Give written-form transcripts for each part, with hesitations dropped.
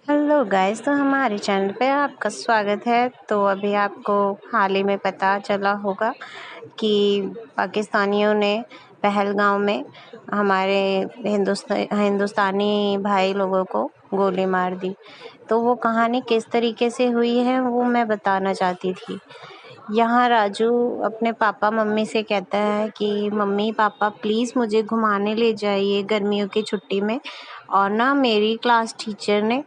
Hello guys, तो हमारे channel पे आपका स्वागत है। तो अभी आपको हाल ही में पता चला होगा कि पाकिस्तानियों ने पहलगाम में हमारे हिंदुस्तानी भाई लोगों को गोली मार दी। तो वो कहानी किस तरीके से हुई है वो मैं बताना चाहती थी। यहाँ राजू अपने पापा मम्मी से कहता है कि मम्मी पापा प्लीज़ मुझे घुमाने ले जाइए गर्मियों की छुट्टी में, और ना मेरी क्लास टीचर ने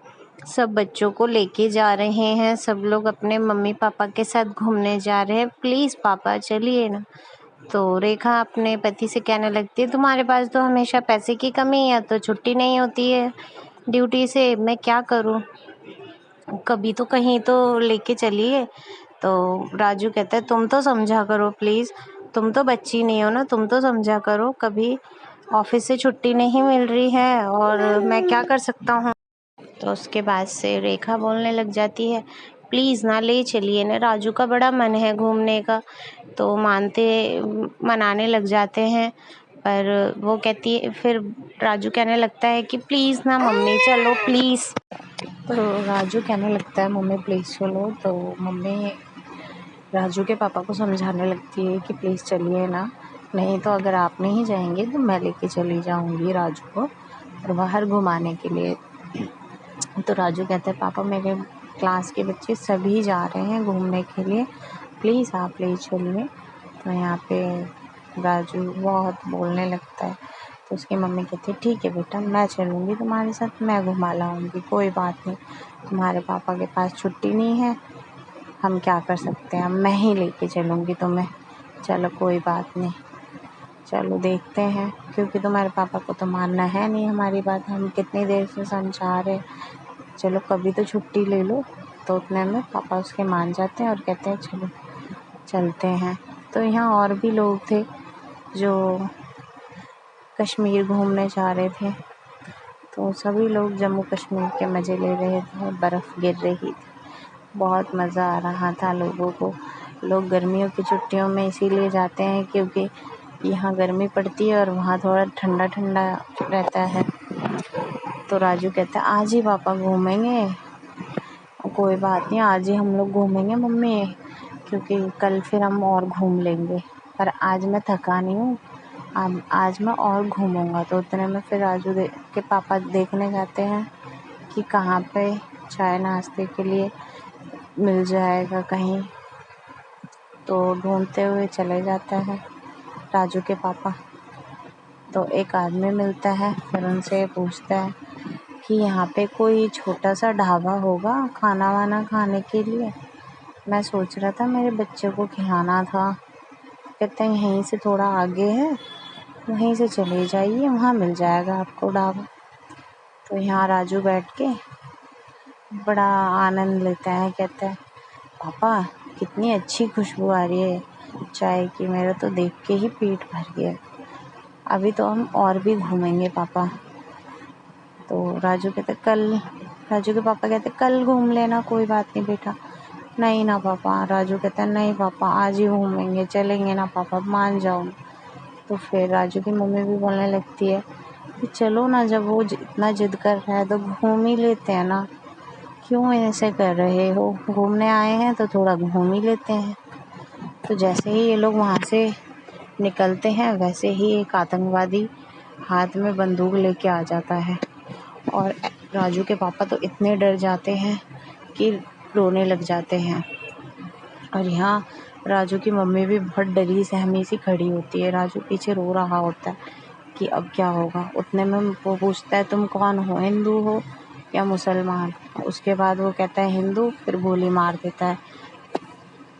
सब बच्चों को लेके जा रहे हैं, सब लोग अपने मम्मी पापा के साथ घूमने जा रहे हैं, प्लीज़ पापा चलिए ना। तो रेखा अपने पति से कहने लगती है तुम्हारे पास तो हमेशा पैसे की कमी है, तो छुट्टी नहीं होती है ड्यूटी से, मैं क्या करूँ, कभी तो कहीं तो लेके चलिए। तो राजू कहता है तुम तो समझा करो प्लीज़, तुम तो बच्ची नहीं हो ना, तुम तो समझा करो, कभी ऑफिस से छुट्टी नहीं मिल रही है और मैं क्या कर सकता हूँ। तो उसके बाद से रेखा बोलने लग जाती है प्लीज़ ना ले चलिए ना, राजू का बड़ा मन है घूमने का। तो मनाने लग जाते हैं, पर वो कहती है, फिर राजू कहने लगता है कि प्लीज़ ना मम्मी चलो प्लीज़। तो राजू कहने लगता है मम्मी प्लीज़ चलो। तो मम्मी राजू के पापा को समझाने लगती है कि प्लीज़ चलिए ना, नहीं तो अगर आप नहीं जाएंगे तो मैं लेके चली जाऊंगी राजू को और बाहर घुमाने के लिए। तो राजू कहता है पापा मेरे क्लास के बच्चे सभी जा रहे हैं घूमने के लिए, प्लीज़ आप ले चलिए। तो यहाँ पे राजू बहुत बोलने लगता है। तो उसकी मम्मी कहती है ठीक है बेटा, मैं चलूँगी तुम्हारे साथ, मैं घुमा लाऊंगी, कोई बात नहीं, तुम्हारे पापा के पास छुट्टी नहीं है, हम क्या कर सकते हैं, मैं ही लेके चलूँगी तुम्हें, चलो कोई बात नहीं, चलो देखते हैं, क्योंकि तुम्हारे पापा को तो मानना है नहीं हमारी बात, हम कितनी देर से समझा रहे, चलो कभी तो छुट्टी ले लो। तो उतने में पापा उसके मान जाते हैं और कहते हैं चलो चलते हैं। तो यहाँ और भी लोग थे जो कश्मीर घूमने जा रहे थे, तो सभी लोग जम्मू कश्मीर के मज़े ले रहे थे, बर्फ़ गिर रही थी, बहुत मज़ा आ रहा था लोगों को। लोग गर्मियों की छुट्टियों में इसीलिए जाते हैं क्योंकि यहाँ गर्मी पड़ती है और वहाँ थोड़ा ठंडा ठंडा रहता है। तो राजू कहता है आज ही पापा घूमेंगे, कोई बात नहीं आज ही हम लोग घूमेंगे मम्मी, क्योंकि कल फिर हम और घूम लेंगे, पर आज मैं थका नहीं हूँ, आज मैं और घूमूंगा। तो उतने में फिर राजू के पापा देखने जाते हैं कि कहाँ पे चाय नाश्ते के लिए मिल जाएगा कहीं। तो ढूंढते हुए चले जाता है राजू के पापा। तो एक आदमी मिलता है, फिर उनसे पूछता है कि यहाँ पे कोई छोटा सा ढाबा होगा खाना वाना खाने के लिए, मैं सोच रहा था मेरे बच्चे को खिलाना था। कहते हैं यहीं से थोड़ा आगे है, वहीं से चले जाइए, वहाँ मिल जाएगा आपको ढाबा। तो यहाँ राजू बैठ के बड़ा आनंद लेता है, कहता है पापा कितनी अच्छी खुशबू आ रही है चाय की, मेरा तो देख के ही पेट भर गया, अभी तो हम और भी घूमेंगे पापा। तो राजू के पापा कहते कल घूम लेना, कोई बात नहीं बेटा। नहीं ना पापा, राजू कहता है नहीं पापा आज ही घूमेंगे, चलेंगे ना पापा, मान जाओ। तो फिर राजू की मम्मी भी बोलने लगती है कि चलो ना, जब वो इतना जिद कर रहा है तो घूम ही लेते हैं ना, क्यों ऐसे कर रहे हो, घूमने आए हैं तो थोड़ा घूम ही लेते हैं। तो जैसे ही ये लोग वहाँ से निकलते हैं वैसे ही एक आतंकवादी हाथ में बंदूक लेके आ जाता है, और राजू के पापा तो इतने डर जाते हैं कि रोने लग जाते हैं। और यहाँ राजू की मम्मी भी बहुत डरी सहमी सी खड़ी होती है, राजू पीछे रो रहा होता है कि अब क्या होगा। उतने में वो पूछता है तुम कौन हो, हिंदू हो या मुसलमान। उसके बाद वो कहता है हिंदू, फिर गोली मार देता है।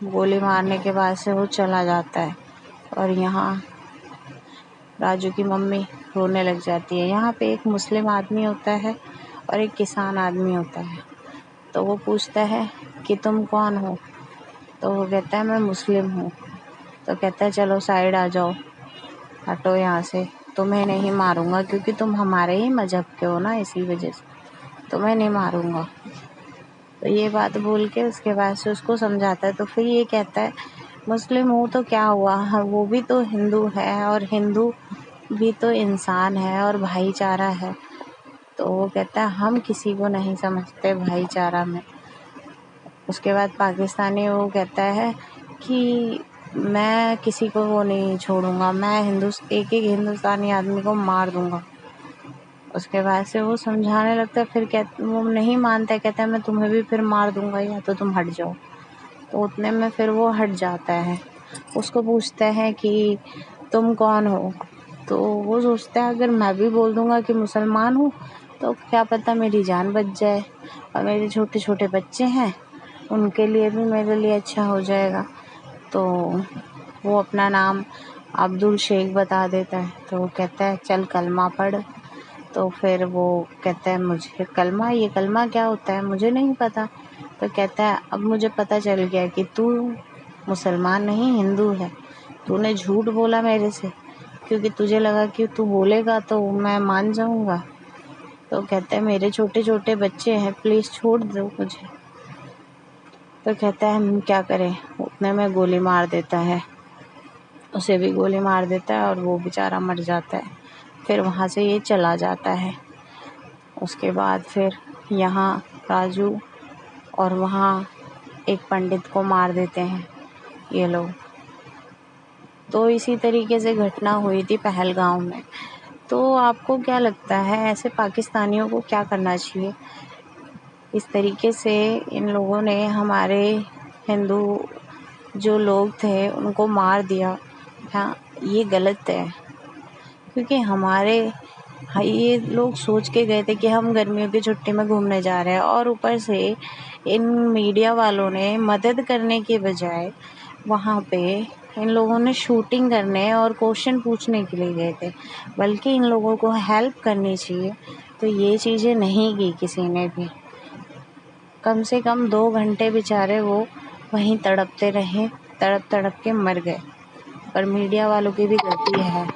गोली मारने के बाद से वो चला जाता है और यहाँ राजू की मम्मी रोने लग जाती है। यहाँ पे एक मुस्लिम आदमी होता है और एक किसान आदमी होता है। तो वो पूछता है कि तुम कौन हो, तो वो कहता है मैं मुस्लिम हूँ। तो कहता है चलो साइड आ जाओ, हटो यहाँ से, तुम्हें नहीं मारूंगा क्योंकि तुम हमारे ही मज़हब के हो ना, इसी वजह से तुम्हें नहीं मारूंगा। तो ये बात बोल के उसके बाद से उसको समझाता है। तो फिर ये कहता है मुस्लिम हूँ तो क्या हुआ, हाँ वो भी तो हिंदू है और हिंदू भी तो इंसान है और भाईचारा है। तो वो कहता है हम किसी को नहीं समझते भाईचारा में। उसके बाद पाकिस्तानी वो कहता है कि मैं किसी को वो नहीं छोड़ूंगा, मैं एक एक हिंदुस्तानी आदमी को मार दूंगा। उसके बाद से वो समझाने लगता है, फिर वो नहीं मानता है, कहता है मैं तुम्हें भी फिर मार दूंगा या तो तुम हट जाओ। तो उतने में फिर वो हट जाता है। उसको पूछता है कि तुम कौन हो? तो वो सोचता है अगर मैं भी बोल दूंगा कि मुसलमान हूँ तो क्या पता मेरी जान बच जाए, और मेरे छोटे छोटे बच्चे हैं उनके लिए भी मेरे लिए अच्छा हो जाएगा। तो वो अपना नाम अब्दुल शेख बता देता है। तो वो कहता है चल कलमा पढ़। तो फिर वो कहता है मुझे ये कलमा क्या होता है, मुझे नहीं पता। तो कहता है अब मुझे पता चल गया कि तू मुसलमान नहीं हिंदू है। तूने झूठ बोला मेरे से क्योंकि तुझे लगा कि तू बोलेगा तो मैं मान जाऊंगा। तो कहता है मेरे छोटे छोटे बच्चे हैं, प्लीज़ छोड़ दो मुझे। तो कहता है हम क्या करें। उतने में गोली मार देता है, उसे भी गोली मार देता है और वो बेचारा मर जाता है। फिर वहाँ से ये चला जाता है। उसके बाद फिर यहाँ राजू और वहाँ एक पंडित को मार देते हैं ये लोग। तो इसी तरीके से घटना हुई थी पहलगाम में। तो आपको क्या लगता है ऐसे पाकिस्तानियों को क्या करना चाहिए? इस तरीके से इन लोगों ने हमारे हिंदू जो लोग थे उनको मार दिया। हाँ, ये गलत है क्योंकि ये लोग सोच के गए थे कि हम गर्मियों की छुट्टी में घूमने जा रहे हैं, और ऊपर से इन मीडिया वालों ने मदद करने के बजाय वहाँ पे इन लोगों ने शूटिंग करने और क्वेश्चन पूछने के लिए गए थे, बल्कि इन लोगों को हेल्प करनी चाहिए। तो ये चीज़ें नहीं की किसी ने भी। कम से कम 2 घंटे बेचारे वो वहीं तड़पते रहे, तड़प तड़प के मर गए। पर मीडिया वालों की भी गलती है।